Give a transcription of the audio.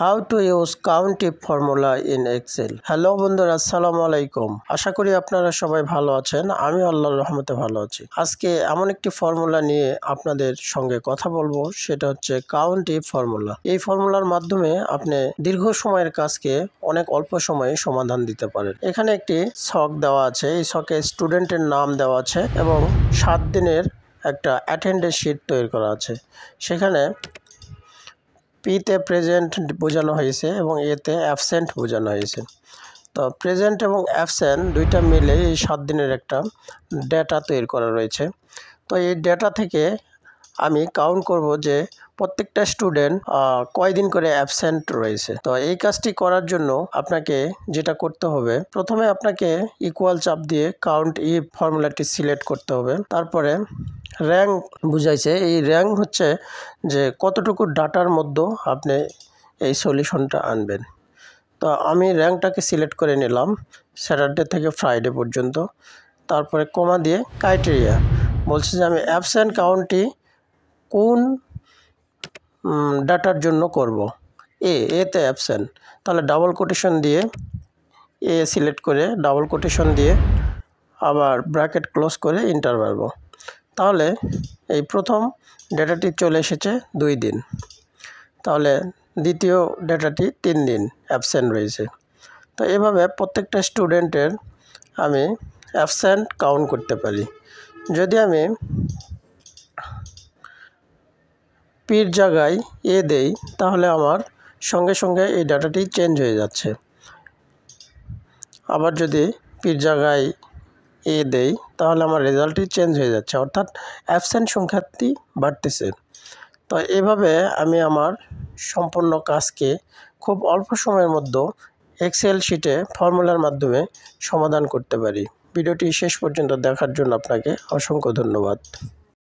How to use countif formula in Excel. Hello বন্ধুরা, আসসালামু আলাইকুম। আশা করি আপনারা সবাই ভালো আছেন। আমি আল্লাহর রহমতে ভালো আছি। আজকে এমন একটি ফর্মুলা নিয়ে আপনাদের সঙ্গে কথা বলবো, সেটা হচ্ছে কাউন্টিভ ফর্মুলা। এই ফর্মুলার মাধ্যমে আপনি দীর্ঘ সময়ের কাজকে অনেক অল্প সময়ে সমাধান দিতে পারেন। এখানে একটি ছক দেওয়া আছে, এই ছকে স্টুডেন্টের নাম দেওয়া আছে এবং 7 দিনের একটা অ্যাটেন্ডেন্স শিট তৈরি করা আছে। সেখানে পিতে প্রেজেন্ট বোঝানো হয়েছে এবং এতে অ্যাবসেন্ট বোঝানো হয়েছে। তো প্রেজেন্ট এবং অ্যাবসেন্ট দুইটা মিলে এই 7 দিনের একটা ডেটা তৈরি করা রয়েছে। তো এই ডেটা থেকে আমি কাউন্ট করব যে প্রত্যেকটা স্টুডেন্ট কয়দিন করে অ্যাবসেন্ট রয়েছে। তো এই কাজটি করার জন্য আপনাকে যেটা করতে হবে, প্রথমে আপনাকে ইকুয়াল চাপ দিয়ে কাউন্ট ইফ ফর্মুলাটি সিলেক্ট করতে হবে। তারপরে র্যাঙ্ক বুঝাইছে, এই র্যাঙ্ক হচ্ছে যে কতটুকু ডাটার মধ্যে আপনি এই সলিউশনটা আনবেন। তো আমি র্যাঙ্কটাকে সিলেক্ট করে নিলাম স্যাটারডে থেকে ফ্রাইডে পর্যন্ত। তারপরে কমা দিয়ে ক্রাইটেরিয়া বলছে যে আমি অ্যাবসেন্ট কাউন্টটি কোন ডাটার জন্য করব। এতে অ্যাবসেন্ট, তাহলে ডাবল কোটেশন দিয়ে এ সিলেক্ট করে ডাবল কোটেশন দিয়ে আবার ব্র্যাকেট ক্লোজ করে এন্টার মারব। তাহলে এই প্রথম ডেটাটি চলে এসেছে 2 দিন, তাহলে দ্বিতীয় ডেটাটি 3 দিন অ্যাবসেন্ট রয়েছে। তো এভাবে প্রত্যেকটা স্টুডেন্টের আমি অ্যাবসেন্ট কাউন্ট করতে পারি। যদি আমি পির জায়গায় এ দেই, তাহলে আমার সঙ্গে সঙ্গে এই ডাটাটি চেঞ্জ হয়ে যাচ্ছে। আবার যদি পির জায়গায় এ দেই, তাহলে আমার রেজাল্টটি চেঞ্জ হয়ে যাচ্ছে, অর্থাৎ অ্যাবসেন্ট সংখ্যাটি বাড়তেছে। তো এভাবে আমি আমার সম্পূর্ণ কাজকে খুব অল্প সময়ের মধ্যে এক্সেল শিটে ফর্মুলার মাধ্যমে সমাধান করতে পারি। ভিডিওটি শেষ পর্যন্ত দেখার জন্য আপনাকে অসংখ্য ধন্যবাদ।